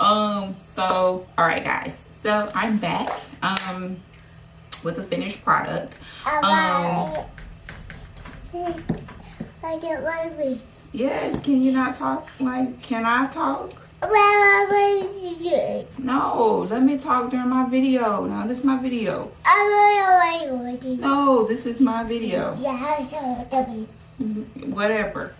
So all right guys, so I'm back with a finished product. I get my face. Yes, can you not talk? Like, can I talk? No, let me talk during my video. Now this is my video. No, this is my video. Whatever.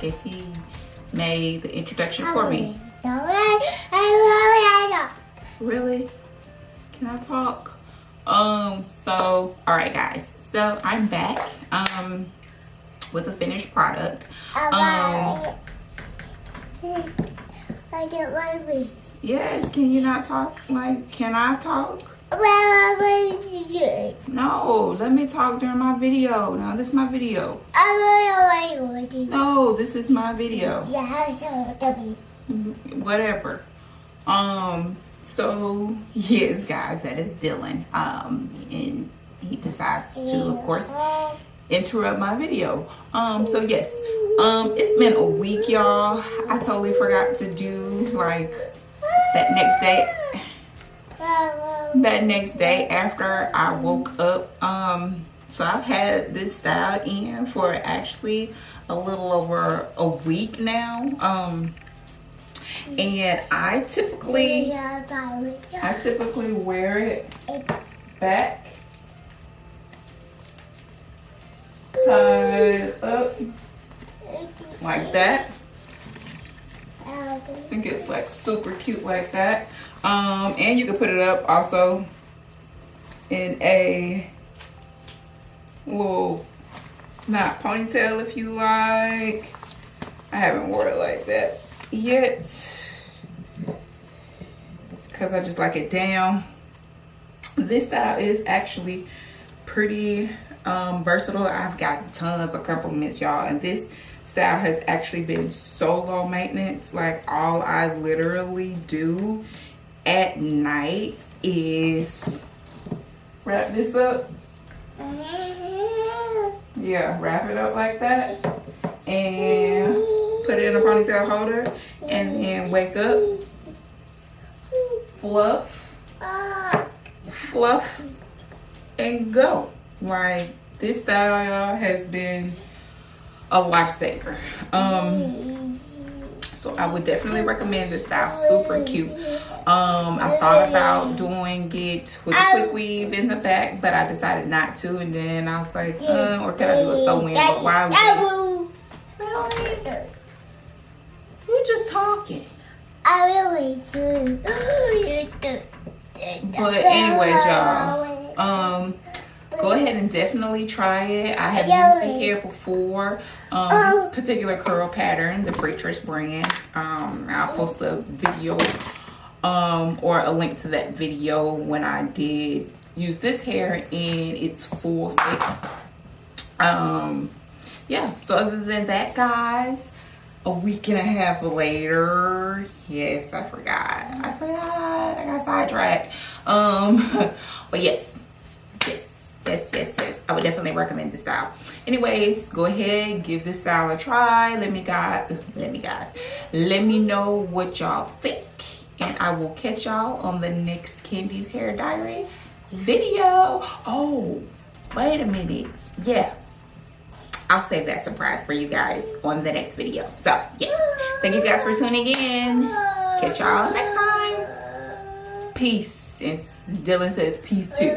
guess he made the introduction for me. Really? Can I talk? So, all right, guys. So I'm back with a finished product. Yes, can you not talk? Like, can I talk? let me talk during my video. Now this is my video. I really like it. No, this is my video. Yeah, so Whatever. So yes, guys, that is Dylan. And he decides to, of course, interrupt my video. So yes, it's been a week, y'all. I totally forgot to do like that next day after I woke up. So I've had this style in for actually a little over a week now. And I typically wear it back, tied up like that. I think it's like super cute like that. And you can put it up also in a little knot ponytail if you like. I haven't worn it like that yet because I just like it down. This style is actually pretty versatile. I've got tons of compliments, y'all, and this style has actually been so low maintenance. Like all I literally do at night is wrap this up. Yeah, wrap it up like that and put it in a ponytail holder, and then wake up, fluff, and go. Like this style, y'all, has been a lifesaver. So I would definitely recommend this style. Super cute. I thought about doing it with a quick weave in the back, but I decided not to. And then I was like, or can I do a sew-in? But why waste? Really? You're just talking. I really do. But anyways, y'all, go ahead and definitely try it. I have used this hair before. This particular curl pattern, the Braided brand. I'll post a video or a link to that video when I did use this hair in its full state. Yeah, so other than that, guys, a week and a half later, yes, I forgot. I got sidetracked. But yes. I would definitely recommend this style. Anyways, go ahead, give this style a try. Let me know what y'all think, and I will catch y'all on the next Candy's Hair Diary video. Oh, wait a minute. Yeah, I'll save that surprise for you guys on the next video. So yes, thank you guys for tuning in. Catch y'all next time. Peace. And Dylan says peace too.